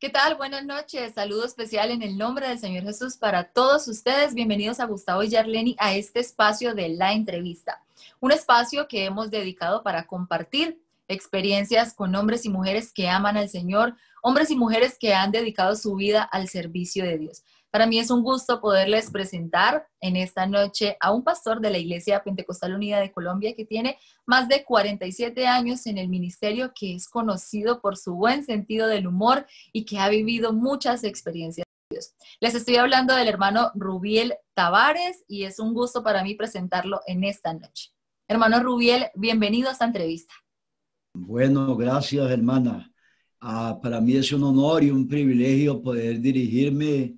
¿Qué tal? Buenas noches. Saludo especial en el nombre del Señor Jesús para todos ustedes. Bienvenidos a Gustavo y Yarleni a este espacio de la entrevista. Un espacio que hemos dedicado para compartir experiencias con hombres y mujeres que aman al Señor, hombres y mujeres que han dedicado su vida al servicio de Dios. Para mí es un gusto poderles presentar en esta noche a un pastor de la Iglesia Pentecostal Unida de Colombia que tiene más de 47 años en el ministerio, que es conocido por su buen sentido del humor y que ha vivido muchas experiencias. Les estoy hablando del hermano Rubiel Tavares y es un gusto para mí presentarlo en esta noche. Hermano Rubiel, bienvenido a esta entrevista. Bueno, gracias, hermana. Para mí es un honor y un privilegio poder dirigirme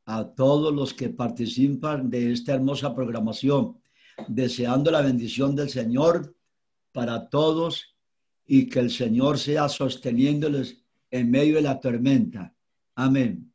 a todos los que participan de esta hermosa programación, deseando la bendición del Señor para todos y que el Señor sea sosteniéndoles en medio de la tormenta. Amén.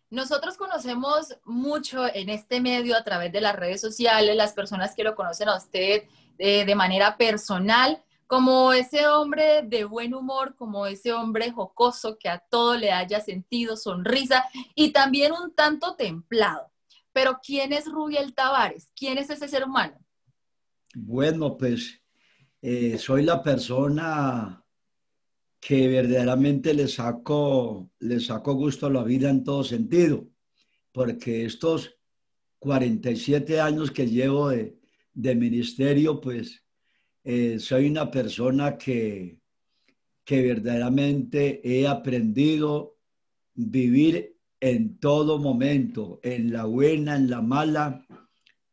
Nosotros conocemos mucho en este medio a través de las redes sociales, las personas que lo conocen a usted de manera personal, como ese hombre de buen humor, como ese hombre jocoso que a todo le haya sentido sonrisa y también un tanto templado. Pero ¿quién es Rubiel Tavares? ¿Quién es ese ser humano? Bueno, pues soy la persona que verdaderamente le saco gusto a la vida en todo sentido, porque estos 47 años que llevo de ministerio, pues soy una persona que verdaderamente he aprendido a vivir en todo momento, en la buena, en la mala,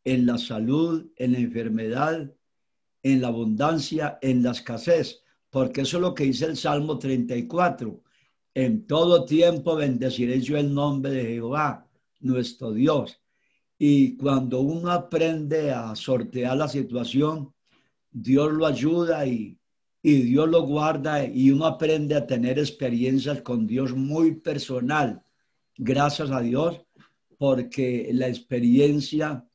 en la salud, en la enfermedad, en la abundancia, en la escasez, porque eso es lo que dice el Salmo 34. En todo tiempo bendeciré yo el nombre de Jehová, nuestro Dios. Y cuando uno aprende a sortear la situación, Dios lo ayuda y Dios lo guarda y uno aprende a tener experiencias con Dios muy personal. Gracias a Dios, porque la experiencia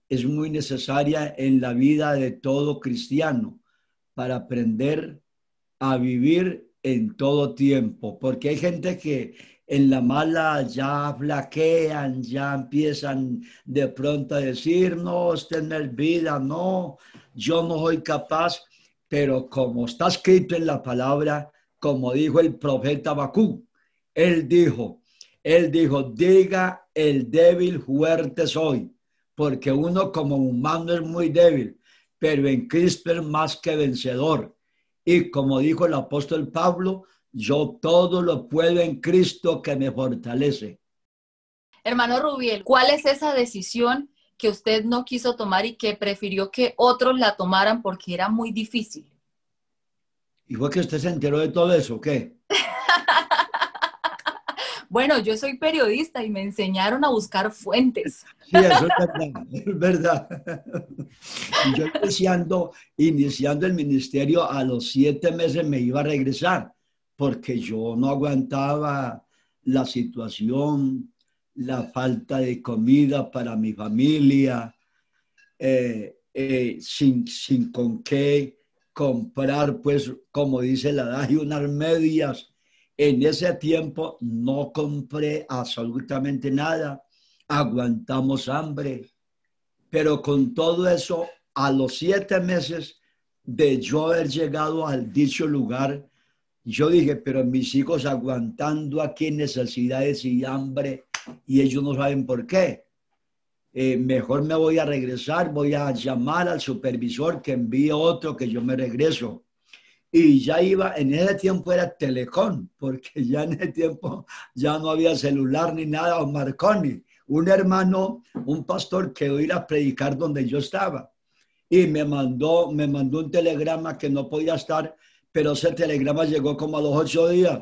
es muy necesaria en la vida de todo cristiano para aprender a vivir en todo tiempo, porque hay gente que en la mala ya flaquean, ya empiezan de pronto a decir, no, usted no es vida, no, yo no soy capaz, pero como está escrito en la palabra, como dijo el profeta Habacuc, él dijo, diga el débil fuerte soy, porque uno como humano es muy débil, pero en Cristo es más que vencedor. Y como dijo el apóstol Pablo, yo todo lo puedo en Cristo que me fortalece. Hermano Rubiel, ¿cuál es esa decisión que usted no quiso tomar y que prefirió que otros la tomaran porque era muy difícil? ¿Y fue que usted se enteró de todo eso o qué? Bueno, yo soy periodista y me enseñaron a buscar fuentes. Sí, eso es verdad. Yo iniciando el ministerio, a los 7 meses me iba a regresar, porque yo no aguantaba la situación, la falta de comida para mi familia, sin con qué comprar, pues, como dice el adagio, unas medias. En ese tiempo no compré absolutamente nada, aguantamos hambre, pero con todo eso, a los 7 meses de yo haber llegado al dicho lugar, yo dije, pero mis hijos aguantando aquí necesidades y hambre y ellos no saben por qué. Mejor me voy a regresar, voy a llamar al supervisor que envíe otro que yo me regreso. Y ya iba, en ese tiempo era Telecom, porque ya en ese tiempo ya no había celular ni nada, o Marconi. Un hermano, un pastor quedó ir a predicar donde yo estaba y me mandó un telegrama que no podía estar, pero ese telegrama llegó como a los 8 días.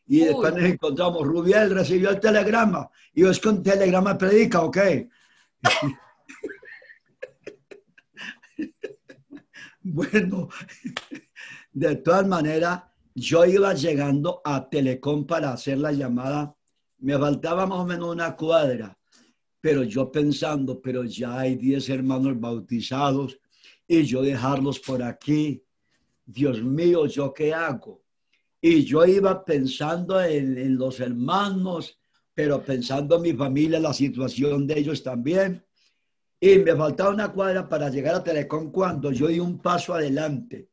Y después nos encontramos, Rubiel recibió el telegrama. Y yo, es que un telegrama predica, ¿ok? Bueno, de todas maneras, yo iba llegando a Telecom para hacer la llamada. Me faltaba más o menos una cuadra, pero yo pensando, pero ya hay 10 hermanos bautizados y yo dejarlos por aquí. Dios mío, ¿yo qué hago? Y yo iba pensando en los hermanos, pero pensando en mi familia, la situación de ellos también. Y me faltaba una cuadra para llegar a Telecom cuando yo di un paso adelante.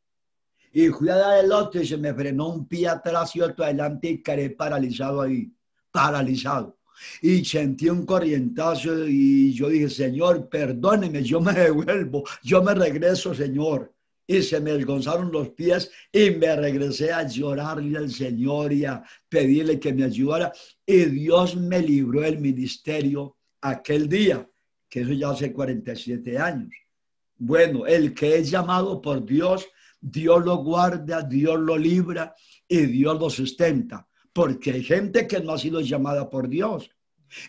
Y fui a dar el otro y se me frenó un pie atrás y otro adelante y quedé paralizado ahí, paralizado. Y sentí un corrientazo y yo dije, Señor, perdóneme, yo me devuelvo, yo me regreso, Señor. Y se me desgonzaron los pies y me regresé a llorarle al Señor y a pedirle que me ayudara. Y Dios me libró del ministerio aquel día, que eso ya hace 47 años. Bueno, el que es llamado por Dios, Dios lo guarda, Dios lo libra y Dios lo sustenta. Porque hay gente que no ha sido llamada por Dios.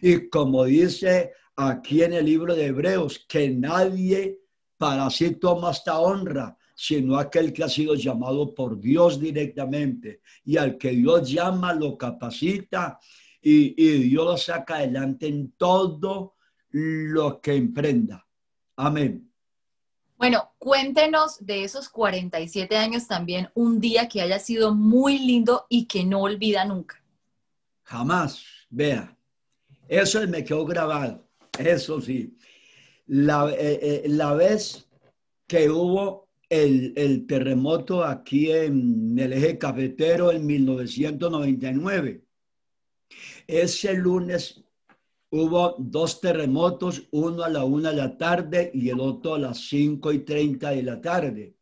Y como dice aquí en el libro de Hebreos, que nadie para sí toma esta honra, sino aquel que ha sido llamado por Dios directamente. Y al que Dios llama, lo capacita y Dios lo saca adelante en todo lo que emprenda. Amén. Bueno, cuéntenos de esos 47 años también, un día que haya sido muy lindo y que no olvida nunca. Jamás, vea, eso me quedó grabado, eso sí. La vez que hubo el terremoto aquí en el eje cafetero en 1999, ese lunes hubo dos terremotos, uno a la 1 de la tarde y el otro a las 5:30 de la tarde,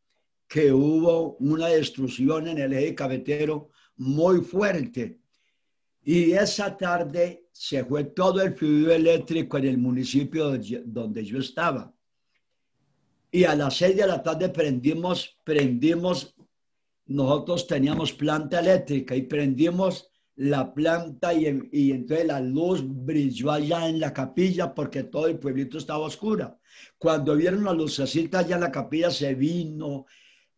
que hubo una destrucción en el eje cafetero muy fuerte. Y esa tarde se fue todo el fluido eléctrico en el municipio donde yo estaba. Y a las 6 de la tarde prendimos, nosotros teníamos planta eléctrica y prendimos la planta y entonces la luz brilló allá en la capilla porque todo el pueblito estaba oscuro. Cuando vieron la lucecita allá en la capilla se vino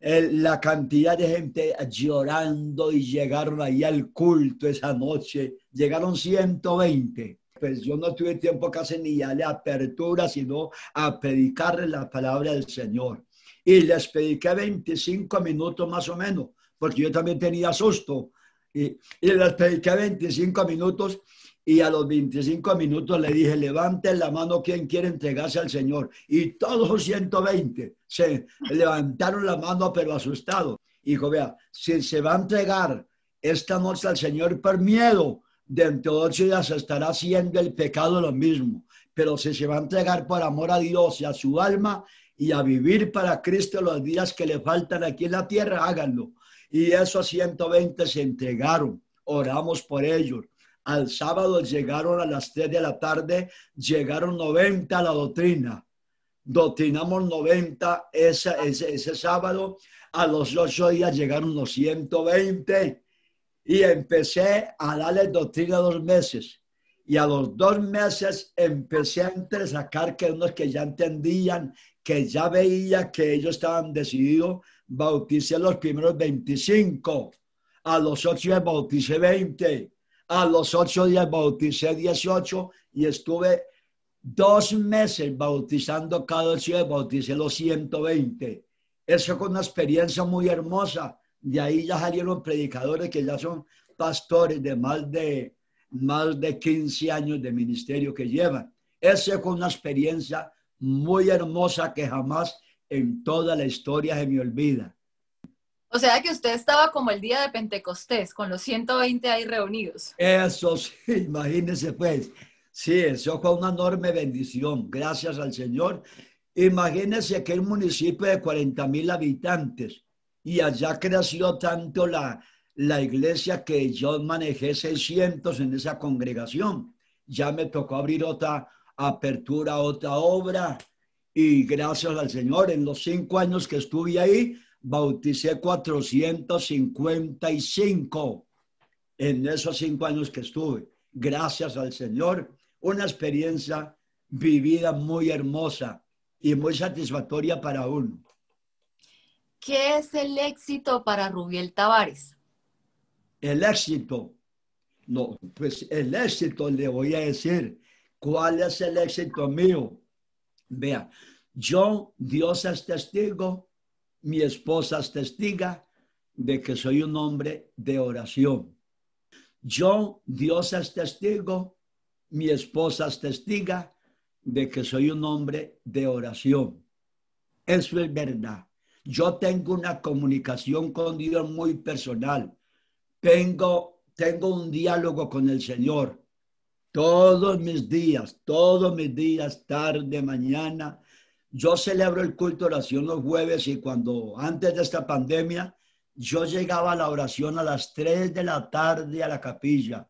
la cantidad de gente llorando y llegaron ahí al culto esa noche. Llegaron 120. Pues yo no tuve tiempo casi ni a darle apertura, sino a predicarles la palabra del Señor. Y les prediqué 25 minutos más o menos, porque yo también tenía susto. Y les prediqué 25 minutos y a los 25 minutos le dije, levanten la mano quien quiere entregarse al Señor. Y todos los 120 se levantaron la mano, pero asustados. Y dijo, vea, si se va a entregar esta noche al Señor por miedo, dentro de 8 días estará haciendo el pecado lo mismo. Pero si se va a entregar por amor a Dios y a su alma y a vivir para Cristo los días que le faltan aquí en la tierra, háganlo. Y esos 120 se entregaron, oramos por ellos. Al sábado llegaron a las 3 de la tarde, llegaron 90 a la doctrina. Doctrinamos 90 ese sábado. A los 8 días llegaron los 120 y empecé a darle doctrina 2 meses. Y a los 2 meses empecé a entresacar que unos que ya entendían, que ya veía que ellos estaban decididos, bauticé los primeros 25. A los 8 días bauticé 20. A los 8 días bauticé 18 y estuve 2 meses bautizando cada 8 días, bauticé los 120. Eso fue una experiencia muy hermosa. De ahí ya salieron predicadores que ya son pastores de más de 15 años de ministerio que llevan. Esa fue una experiencia muy hermosa que jamás en toda la historia se me olvida. O sea que usted estaba como el día de Pentecostés, con los 120 ahí reunidos. Eso sí, imagínense pues. Sí, eso fue una enorme bendición, gracias al Señor. Imagínense que el municipio de 40,000 habitantes y allá creció tanto la iglesia que yo manejé 600 en esa congregación. Ya me tocó abrir otra apertura, otra obra y gracias al Señor en los 5 años que estuve ahí, bauticé 455 en esos 5 años que estuve. Gracias al Señor, una experiencia vivida muy hermosa y muy satisfactoria para uno. ¿Qué es el éxito para Rubiel Tavares? El éxito, no, pues el éxito le voy a decir. ¿Cuál es el éxito mío? Vea, Dios es testigo, mi esposa es testiga, de que soy un hombre de oración. Dios es testigo, mi esposa es testiga de que soy un hombre de oración. Eso es verdad. Yo tengo una comunicación con Dios muy personal. Tengo un diálogo con el Señor. Todos mis días, tarde, mañana. Yo celebro el culto de oración los jueves y antes de esta pandemia, yo llegaba a la oración a las 3 de la tarde a la capilla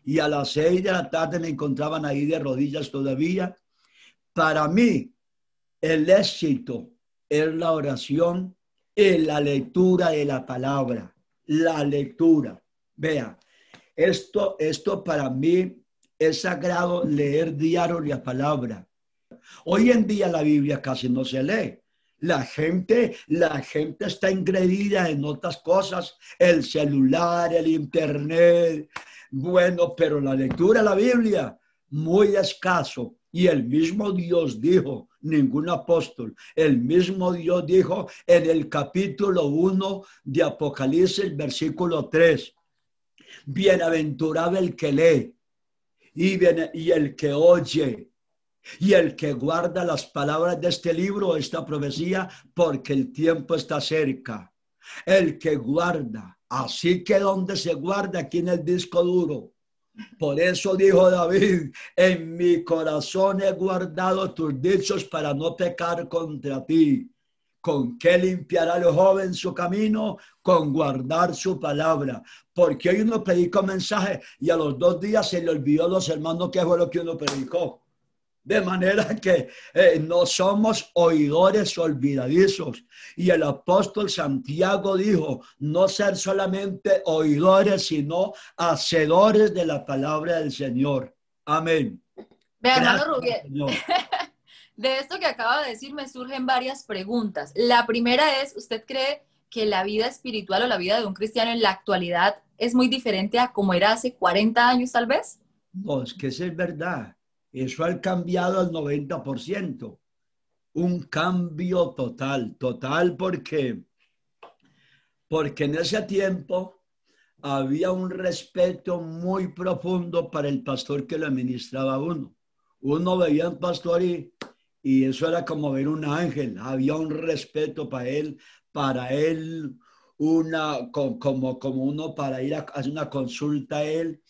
y a las 6 de la tarde me encontraban ahí de rodillas todavía. Para mí, el éxito es la oración y la lectura de la palabra. La lectura. Vea, esto para mí es sagrado, leer diario la palabra. Hoy en día la Biblia casi no se lee. La gente está ingredida en otras cosas, el celular, el internet. Bueno, pero la lectura de la Biblia, muy escaso. Y el mismo Dios dijo, ningún apóstol, el mismo Dios dijo en el capítulo 1 de Apocalipsis, versículo 3, bienaventurado el que lee y el que oye y el que guarda las palabras de este libro, esta profecía, porque el tiempo está cerca. El que guarda, así que donde se guarda, aquí en el disco duro. Por eso dijo David, en mi corazón he guardado tus dichos para no pecar contra ti. ¿Con qué limpiará el joven su camino? Con guardar su palabra. Porque hoy uno predicó un mensaje y a los 2 días se le olvidó a los hermanos qué fue lo que uno predicó. De manera que no somos oidores olvidadizos. Y el apóstol Santiago dijo, no ser solamente oidores, sino hacedores de la palabra del Señor. Amén. Vea, hermano Rubiel, de esto que acaba de decir me surgen varias preguntas. La primera es, ¿usted cree que la vida espiritual o la vida de un cristiano en la actualidad es muy diferente a como era hace 40 años tal vez? No, es que eso es verdad. Eso ha cambiado al 90%. Un cambio total porque en ese tiempo había un respeto muy profundo para el pastor que lo administraba a uno. Uno veía al pastor y eso era como ver un ángel. Había un respeto para él como uno para ir a hacer una consulta a él.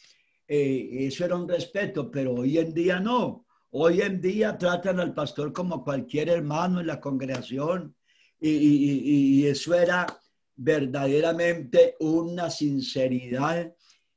Eso era un respeto, pero hoy en día no. Hoy en día tratan al pastor como cualquier hermano en la congregación y eso era verdaderamente una sinceridad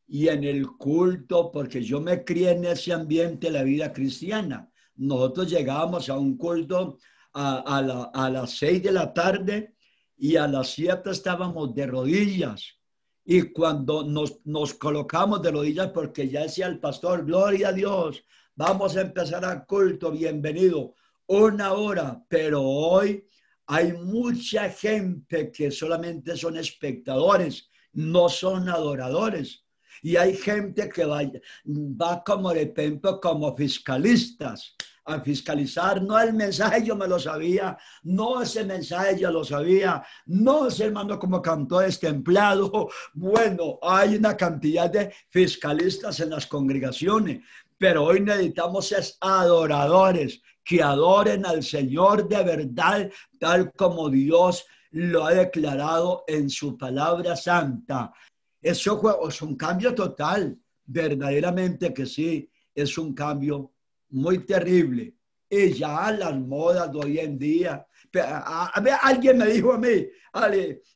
y en el culto, porque yo me crié en ese ambiente de la vida cristiana. Nosotros llegábamos a un culto a las 6 de la tarde y a las 7 estábamos de rodillas. Y cuando nos colocamos de rodillas, porque ya decía el pastor, gloria a Dios, vamos a empezar al culto, bienvenido, 1 hora, pero hoy hay mucha gente que solamente son espectadores, no son adoradores. Y hay gente que va como de ejemplo, como fiscalistas, a fiscalizar, no el mensaje yo me lo sabía, no ese mensaje yo lo sabía, no ese hermano como cantó destemplado. Bueno, hay una cantidad de fiscalistas en las congregaciones, pero hoy necesitamos es adoradores que adoren al Señor de verdad, tal como lo ha declarado en su palabra santa. Eso es un cambio total, verdaderamente que sí, es un cambio muy terrible. Y ya las modas de hoy en día. Alguien me dijo a mí,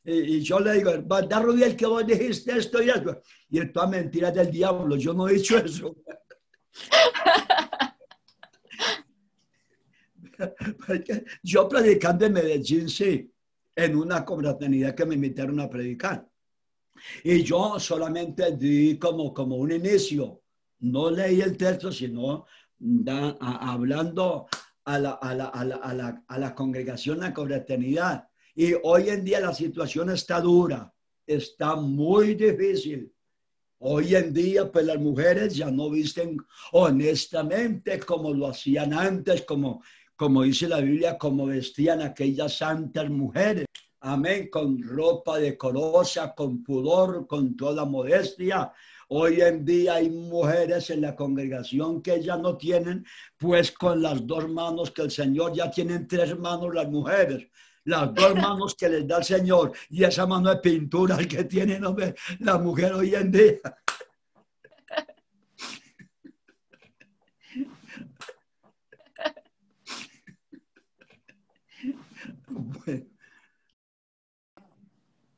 y yo le digo, ¿verdad, Rubiel, que vos dijiste esto y eso? Y es toda mentira del diablo, yo no he dicho eso. Yo predicando en Medellín, sí, en una confraternidad que me invitaron a predicar. Y yo solamente di como un inicio. No leí el texto, sino hablando a la congregación, a la confraternidad. Y hoy en día la situación está dura, está muy difícil. Hoy en día, pues las mujeres ya no visten honestamente como lo hacían antes, como dice la Biblia, como vestían aquellas santas mujeres. amén, con ropa decorosa, con pudor, con toda modestia. Hoy en día hay mujeres en la congregación que ya no tienen, pues con las dos manos que el Señor, ya tienen tres manos las mujeres. Las dos manos que les da el Señor y esa mano de pintura que tiene, ¿no?, la mujer hoy en día. Bueno,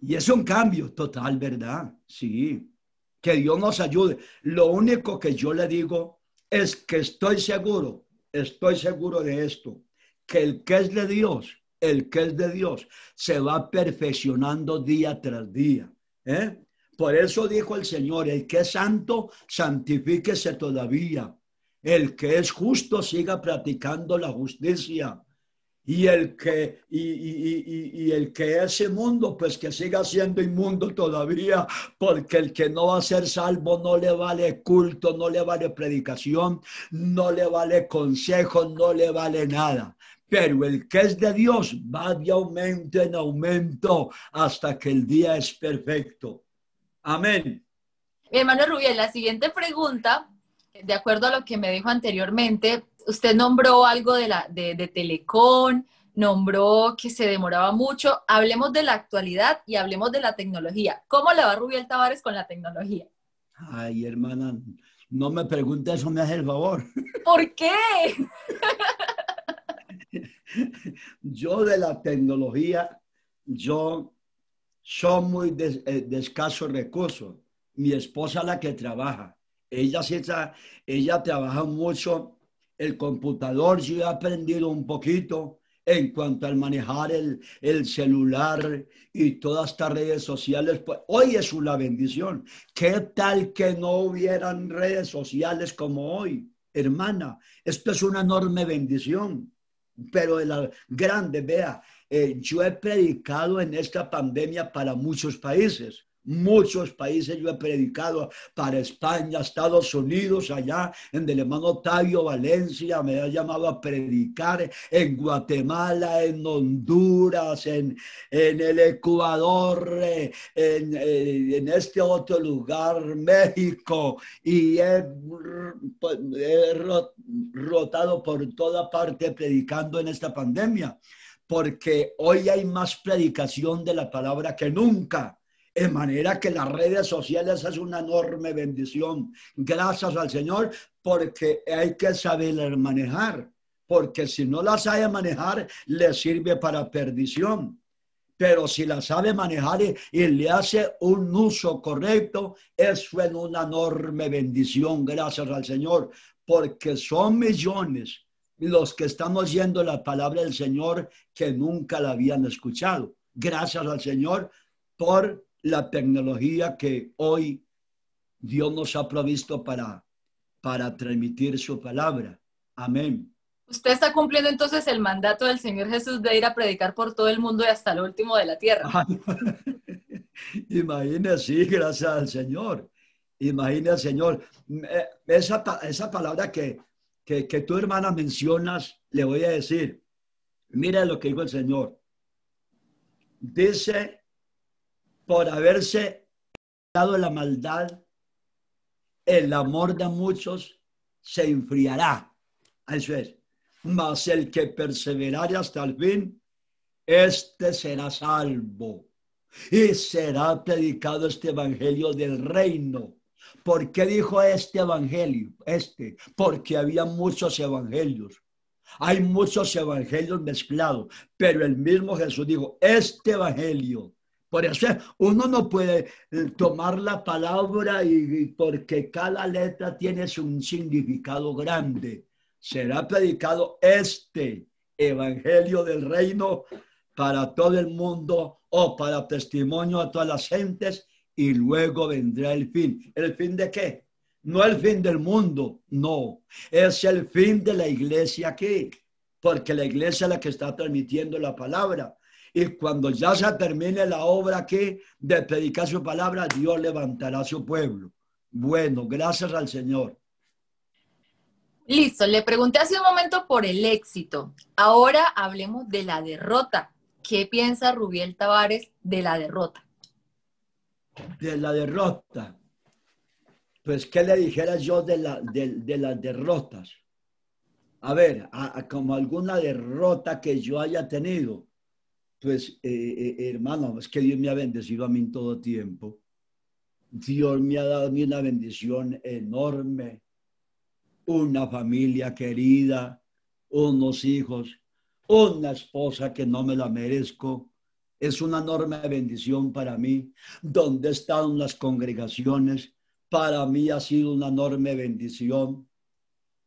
y es un cambio total, ¿verdad? Sí. Que Dios nos ayude. Lo único que yo le digo es que estoy seguro de esto, que el que es de Dios, el que es de Dios, se va perfeccionando día tras día. ¿Eh? Por eso dijo el Señor, el que es santo, santifíquese todavía. El que es justo, siga practicando la justicia. Y el que es inmundo, pues que siga siendo inmundo todavía, porque el que no va a ser salvo no le vale culto, no le vale predicación, no le vale consejo, no le vale nada. Pero el que es de Dios va de aumento en aumento hasta que el día es perfecto. Amén. Mi hermano Rubiel, la siguiente pregunta, de acuerdo a lo que me dijo anteriormente, usted nombró algo de Telecom, nombró que se demoraba mucho. Hablemos de la actualidad y hablemos de la tecnología. ¿Cómo le va Rubiel Tavares con la tecnología? Ay, hermana, no me pregunte eso, me hace el favor. ¿Por qué? Yo de la tecnología, yo soy muy de escasos recursos. Mi esposa la que trabaja. Ella sí ella trabaja mucho el computador. Yo he aprendido un poquito en cuanto al manejar el celular y todas estas redes sociales. Pues, hoy es una bendición. ¿Qué tal que no hubieran redes sociales como hoy? Hermana, esto es una enorme bendición, pero de la grande, vea, yo he predicado en esta pandemia para muchos países yo he predicado para España, Estados Unidos, allá en el hermano Octavio Valencia, me ha llamado a predicar en Guatemala, en Honduras, en el Ecuador, en este otro lugar, México, y he rotado por toda parte predicando en esta pandemia, porque hoy hay más predicación de la palabra que nunca. De manera que las redes sociales es una enorme bendición. Gracias al Señor, porque hay que saber manejar, porque si no la sabe manejar, le sirve para perdición. Pero si la sabe manejar y le hace un uso correcto, eso es una enorme bendición, gracias al Señor, porque son millones los que están oyendo la palabra del Señor que nunca la habían escuchado. Gracias al Señor por la tecnología que hoy Dios nos ha provisto para transmitir su palabra. Amén. Usted está cumpliendo entonces el mandato del Señor Jesús de ir a predicar por todo el mundo y hasta lo último de la tierra. Imagínese, sí, gracias al Señor. Imagínese, Señor. Esa palabra que tu hermana mencionas, le voy a decir. Mira lo que dijo el Señor. Dice, por haberse dado la maldad, el amor de muchos se enfriará. Eso es. Mas el que perseverare hasta el fin, este será salvo. Y será predicado este evangelio del reino. ¿Por qué dijo este evangelio? Porque había muchos evangelios. Hay muchos evangelios mezclados, pero el mismo Jesús dijo, este evangelio. Por eso uno no puede tomar la palabra y porque cada letra tiene un significado grande. Será predicado este evangelio del reino para todo el mundo o para testimonio a todas las gentes y luego vendrá el fin. ¿El fin de qué? No el fin del mundo, no. Es el fin de la iglesia aquí, porque la iglesia es la que está transmitiendo la palabra. Y cuando ya se termine la obra aquí de predicar su palabra, Dios levantará a su pueblo. Bueno, gracias al Señor. Listo, le pregunté hace un momento por el éxito. Ahora hablemos de la derrota. ¿qué piensa Rubiel Tavares de la derrota? De la derrota. Pues, ¿qué le dijera yo de las derrotas? A ver, como alguna derrota que yo haya tenido. Pues, hermano, es que Dios me ha bendecido a mí en todo tiempo. Dios me ha dado a mí una bendición enorme, una familia querida, unos hijos, una esposa que no me la merezco. Es una enorme bendición para mí. Donde están las congregaciones, para mí ha sido una enorme bendición.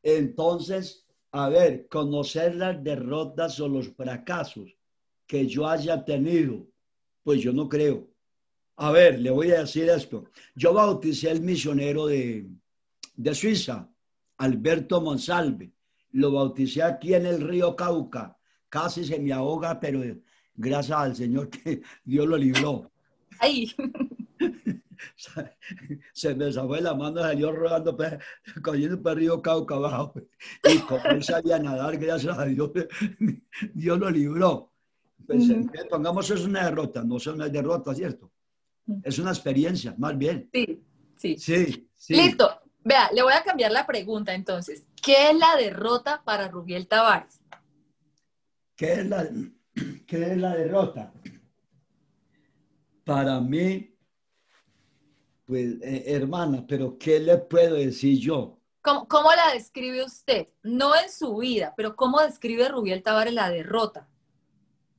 Entonces, a ver, conocer las derrotas o los fracasos que yo haya tenido, pues yo no creo. A ver, le voy a decir esto. Yo bauticé al misionero de Suiza, Alberto Monsalve. Lo bauticé aquí en el río Cauca. Casi se me ahoga, pero gracias al Señor que Dios lo libró. Ay. Se me zafó la mano, salió rodando, cogiendo por el río Cauca abajo. Y como él sabía nadar, gracias a Dios, Dios lo libró. Pues, pongamos, eso es una derrota, no es una derrota, ¿cierto? Es una experiencia, más bien. Sí, sí. Sí, sí. Listo. Vea, le voy a cambiar la pregunta entonces. ¿Qué es la derrota para Rubiel Tavares? ¿Qué es la derrota? Para mí, pues, hermana, pero ¿qué le puedo decir yo? ¿Cómo la describe usted? No en su vida, pero ¿cómo describe Rubiel Tavares la derrota?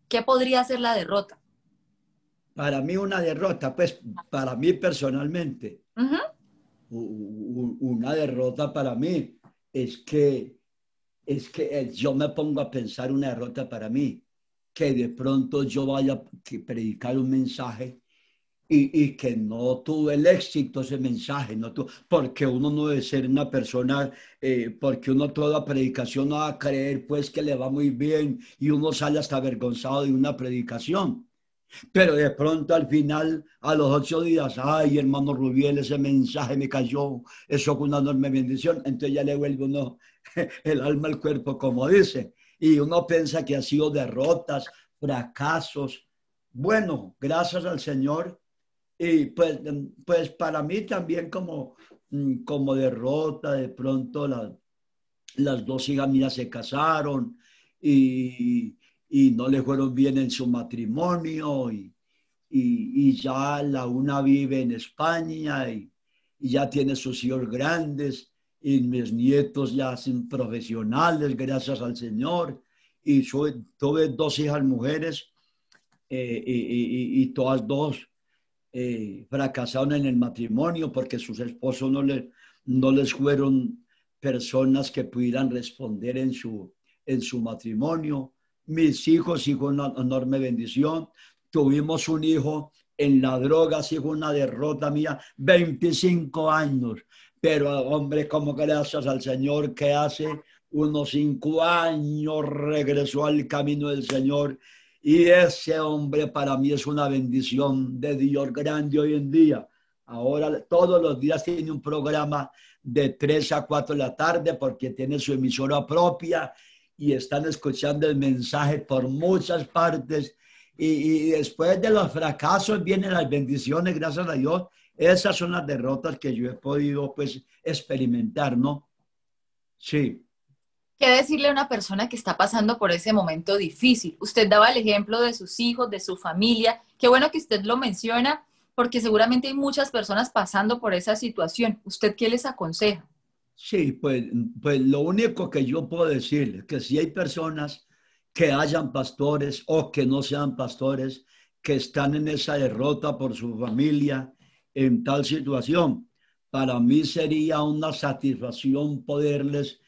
¿Qué podría ser la derrota? Para mí una derrota, pues para mí personalmente, una derrota para mí es que yo me pongo a pensar una derrota para mí, que de pronto yo vaya a predicar un mensaje y que no tuve el éxito ese mensaje, porque uno no debe ser una persona, porque uno toda predicación no va a creer pues que le va muy bien y uno sale hasta avergonzado de una predicación. Pero de pronto al final, a los 8 días, ay, hermano Rubiel, ese mensaje me cayó, eso fue una enorme bendición. Entonces ya le vuelve uno el alma al cuerpo, como dice. Y uno piensa que ha sido derrotas, fracasos. Bueno, gracias al Señor. Y pues para mí también como derrota, de pronto las dos hijas mías se casaron y no le fueron bien en su matrimonio y ya la una vive en España y ya tiene sus hijos grandes y mis nietos ya son profesionales, gracias al Señor. Y tuve dos hijas mujeres y todas dos fracasaron en el matrimonio porque sus esposos no les fueron personas que pudieran responder en su matrimonio. Mis hijos, hijo, una enorme bendición. Tuvimos un hijo en la droga, sí fue una derrota mía, 25 años. Pero, hombre, como gracias al Señor que hace unos 5 años regresó al camino del Señor. Y ese hombre para mí es una bendición de Dios grande hoy en día. Ahora todos los días tiene un programa de 3 a 4 de la tarde porque tiene su emisora propia y están escuchando el mensaje por muchas partes. Y después de los fracasos vienen las bendiciones, gracias a Dios. Esas son las derrotas que yo he podido pues experimentar, ¿no? Sí. ¿Qué decirle a una persona que está pasando por ese momento difícil? Usted daba el ejemplo de sus hijos, de su familia. Qué bueno que usted lo menciona, porque seguramente hay muchas personas pasando por esa situación. ¿Usted qué les aconseja? Sí, pues lo único que yo puedo decir es que si hay personas que hayan pastores o que no sean pastores, que están en esa derrota por su familia, en tal situación, para mí sería una satisfacción poderles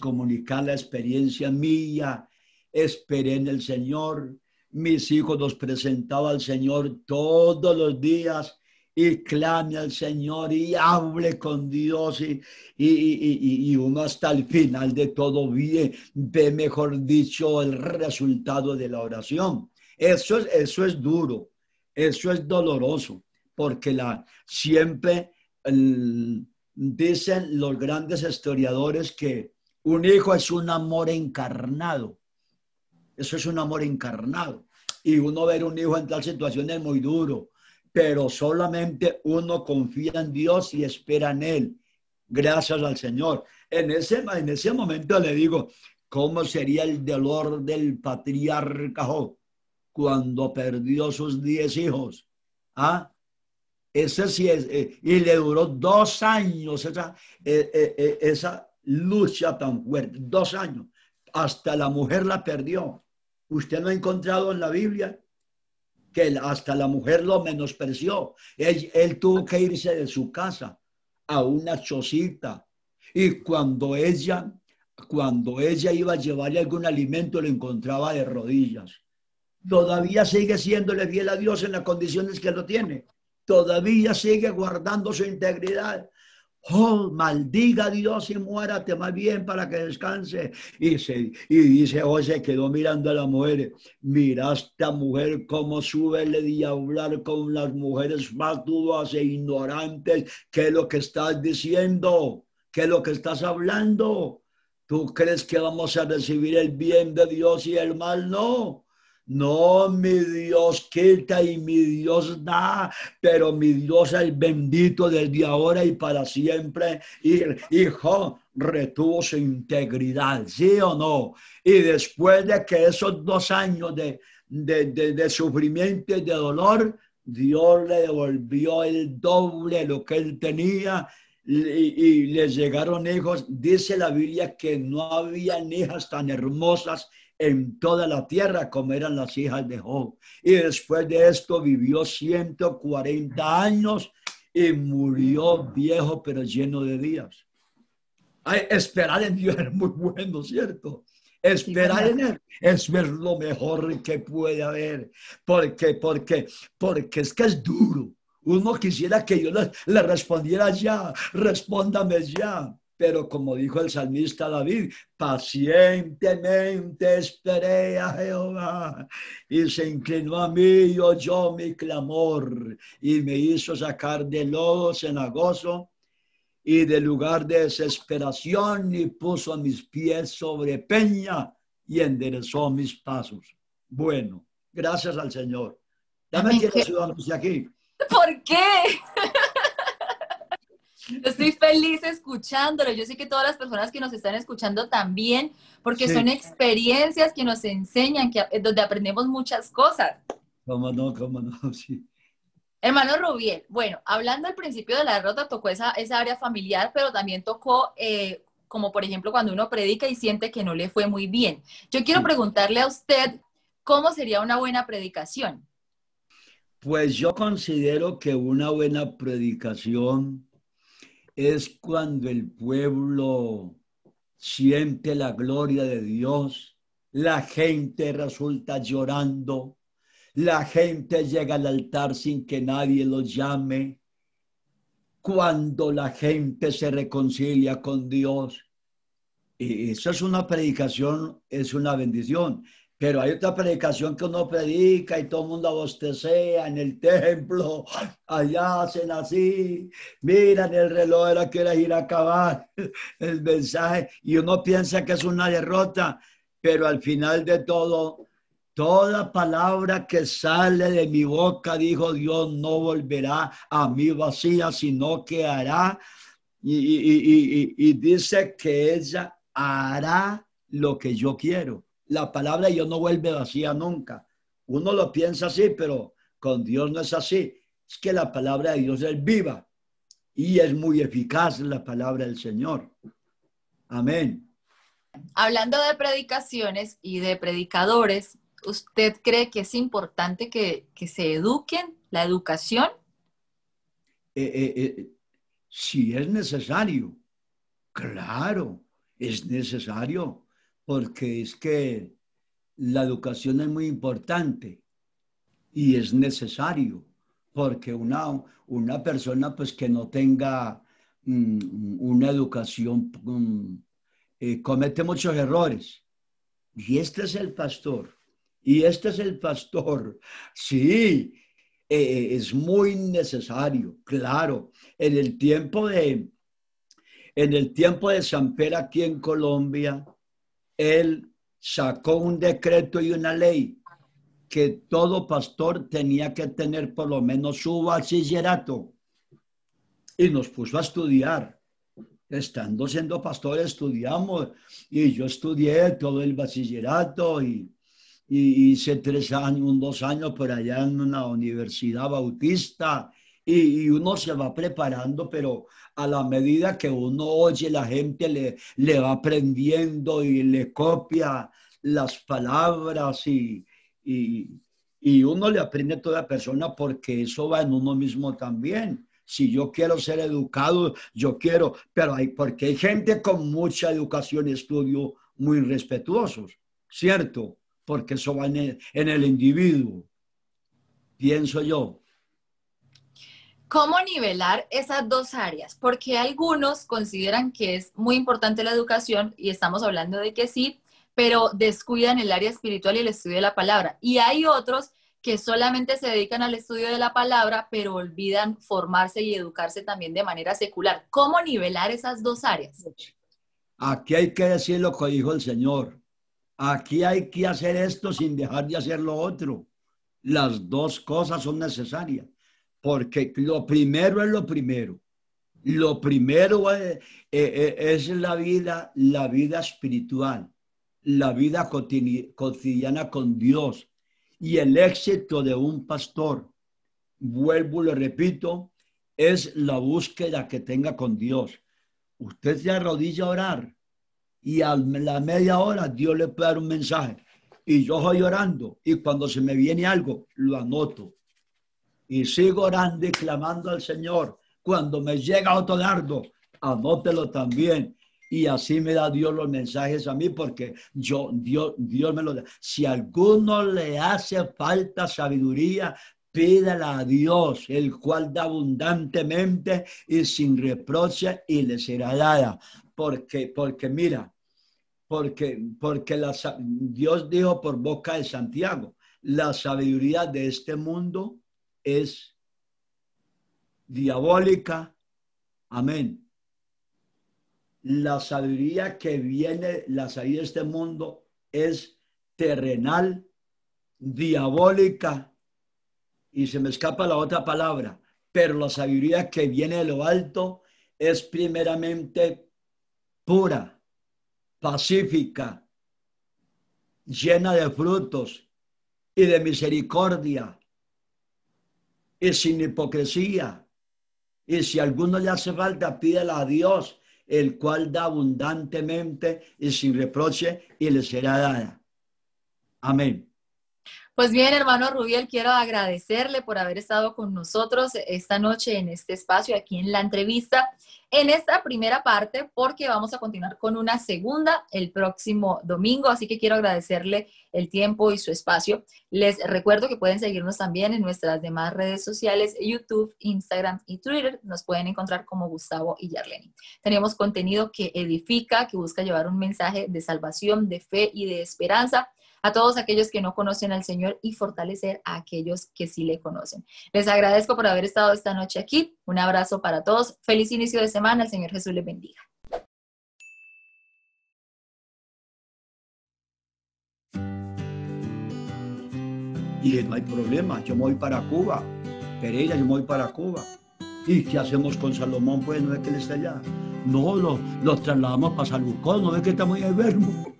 comunicar la experiencia mía. Esperé en el Señor, mis hijos los presentaba al Señor todos los días y clame al Señor y hable con Dios y uno hasta el final de todo ve, mejor dicho, el resultado de la oración. Eso es duro, eso es doloroso, porque siempre dicen los grandes historiadores que un hijo es un amor encarnado. Eso es un amor encarnado. Y uno ver un hijo en tal situación es muy duro, pero solamente uno confía en Dios y espera en Él. Gracias al Señor. En ese momento le digo, ¿cómo sería el dolor del patriarca Job cuando perdió sus 10 hijos? ¿Ah? Ese sí es, y le duró 2 años esa lucha tan fuerte, 2 años. Hasta la mujer la perdió. ¿Usted no ha encontrado en la Biblia que hasta la mujer lo menospreció? Él tuvo que irse de su casa a una chocita. Y cuando ella iba a llevarle algún alimento, lo encontraba de rodillas. Todavía sigue siéndole fiel a Dios en las condiciones que lo tiene. Todavía sigue guardando su integridad. Oh, maldiga a Dios y muérate más bien para que descanse. Y dice, oh, se quedó mirando a la mujer. Mira esta mujer cómo suele hablar con las mujeres fatuas e ignorantes. ¿Qué es lo que estás diciendo? ¿Qué es lo que estás hablando? ¿Tú crees que vamos a recibir el bien de Dios y el mal? No. No, mi Dios quita y mi Dios da, pero mi Dios es bendito desde ahora y para siempre. Y hijo, retuvo su integridad, ¿sí o no? Y después de que esos 2 años de sufrimiento y de dolor, Dios le devolvió el doble de lo que él tenía. Y les llegaron hijos. Dice la Biblia que no habían hijas tan hermosas en toda la tierra como eran las hijas de Job. Y después de esto vivió 140 años y murió viejo pero lleno de días. Ay, esperar en Dios es muy bueno, ¿cierto? Esperar en Él es ver lo mejor que puede haber. Porque es que es duro. Uno quisiera que yo le respondiera ya, respóndame ya. Pero como dijo el salmista David, pacientemente esperé a Jehová y se inclinó a mí y oyó mi clamor y me hizo sacar de lodo cenagoso y del lugar de desesperación y puso mis pies sobre peña y enderezó mis pasos. Bueno, gracias al Señor. Ya me quiero ayudarnos de aquí. ¿Por qué? Estoy feliz escuchándolo. Yo sé que todas las personas que nos están escuchando también, porque sí, son experiencias que nos enseñan, donde aprendemos muchas cosas. Cómo no, sí. Hermano Rubiel, bueno, hablando al principio de la derrota, tocó esa área familiar, pero también tocó, como por ejemplo, cuando uno predica y siente que no le fue muy bien. Yo quiero preguntarle a usted, ¿cómo sería una buena predicación? Pues yo considero que una buena predicación es cuando el pueblo siente la gloria de Dios, la gente resulta llorando, la gente llega al altar sin que nadie los llame, cuando la gente se reconcilia con Dios. Y eso es una predicación, es una bendición. Pero hay otra predicación que uno predica y todo el mundo bostecea en el templo. Allá hacen así, miran el reloj, era que era ir a acabar el mensaje. Y uno piensa que es una derrota, pero al final de todo, toda palabra que sale de mi boca, dijo Dios, no volverá a mí vacía, sino que hará. Y dice que ella hará lo que yo quiero. La palabra Dios no vuelve vacía nunca. Uno lo piensa así, pero con Dios no es así. Es que la palabra de Dios es viva y es muy eficaz la palabra del Señor. Amén. Hablando de predicaciones y de predicadores, ¿usted cree que es importante que se eduquen, la educación? Sí, es necesario. Claro, es necesario. Porque es que la educación es muy importante y es necesario, porque una persona pues que no tenga una educación comete muchos errores. Y este es el pastor, y este es el pastor. Sí, es muy necesario, claro. En el tiempo de Samper aquí en Colombia, él sacó un decreto y una ley que todo pastor tenía que tener por lo menos su bachillerato y nos puso a estudiar. Estando siendo pastor estudiamos y yo estudié todo el bachillerato y hice 3 años, 2 años por allá en una universidad bautista y uno se va preparando, pero a la medida que uno oye, la gente le va aprendiendo y le copia las palabras y uno le aprende a toda persona porque eso va en uno mismo también. Si yo quiero ser educado, yo quiero, pero porque hay gente con mucha educación y estudio muy respetuosos, ¿cierto? Porque eso va en el individuo, pienso yo. ¿Cómo nivelar esas dos áreas? Porque algunos consideran que es muy importante la educación y estamos hablando de que sí, pero descuidan el área espiritual y el estudio de la palabra. Y hay otros que solamente se dedican al estudio de la palabra, pero olvidan formarse y educarse también de manera secular. ¿Cómo nivelar esas dos áreas? Aquí hay que decir lo que dijo el Señor. Aquí hay que hacer esto sin dejar de hacer lo otro. Las dos cosas son necesarias, porque lo primero es lo primero. Lo primero es la vida espiritual, la vida cotidiana con Dios. Y el éxito de un pastor, vuelvo y lo repito, es la búsqueda que tenga con Dios. Usted se arrodilla a orar y a la media hora Dios le puede dar un mensaje. Y yo voy orando y cuando se me viene algo, lo anoto. Y sigo orando y clamando al Señor. Cuando me llega otro dardo, anótelo también. Y así me da Dios los mensajes a mí porque Dios me lo da. Si a alguno le hace falta sabiduría, pídala a Dios, el cual da abundantemente y sin reproche y le será dada. Porque mira, porque Dios dijo por boca de Santiago, la sabiduría de este mundo es diabólica. Amén. La sabiduría que viene, la sabiduría de este mundo es terrenal, diabólica, y se me escapa la otra palabra, pero la sabiduría que viene de lo alto es primeramente pura, pacífica, llena de frutos y de misericordia y sin hipocresía. Y si a alguno le hace falta, pídela a Dios, el cual da abundantemente y sin reproche y le será dada. Amén. Pues bien, hermano Rubiel, quiero agradecerle por haber estado con nosotros esta noche en este espacio, aquí en la entrevista, en esta primera parte, porque vamos a continuar con una segunda el próximo domingo, así que quiero agradecerle el tiempo y su espacio. Les recuerdo que pueden seguirnos también en nuestras demás redes sociales, YouTube, Instagram y Twitter. Nos pueden encontrar como Gustavo y Yarleni. Tenemos contenido que edifica, que busca llevar un mensaje de salvación, de fe y de esperanza a todos aquellos que no conocen al Señor y fortalecer a aquellos que sí le conocen. Les agradezco por haber estado esta noche aquí. Un abrazo para todos. Feliz inicio de semana. El Señor Jesús les bendiga. Y no hay problema, yo me voy para Cuba. Pereira, yo me voy para Cuba. ¿Y qué hacemos con Salomón? Pues no es que él está allá. No, lo trasladamos para Salucón, no es que está muy enfermo.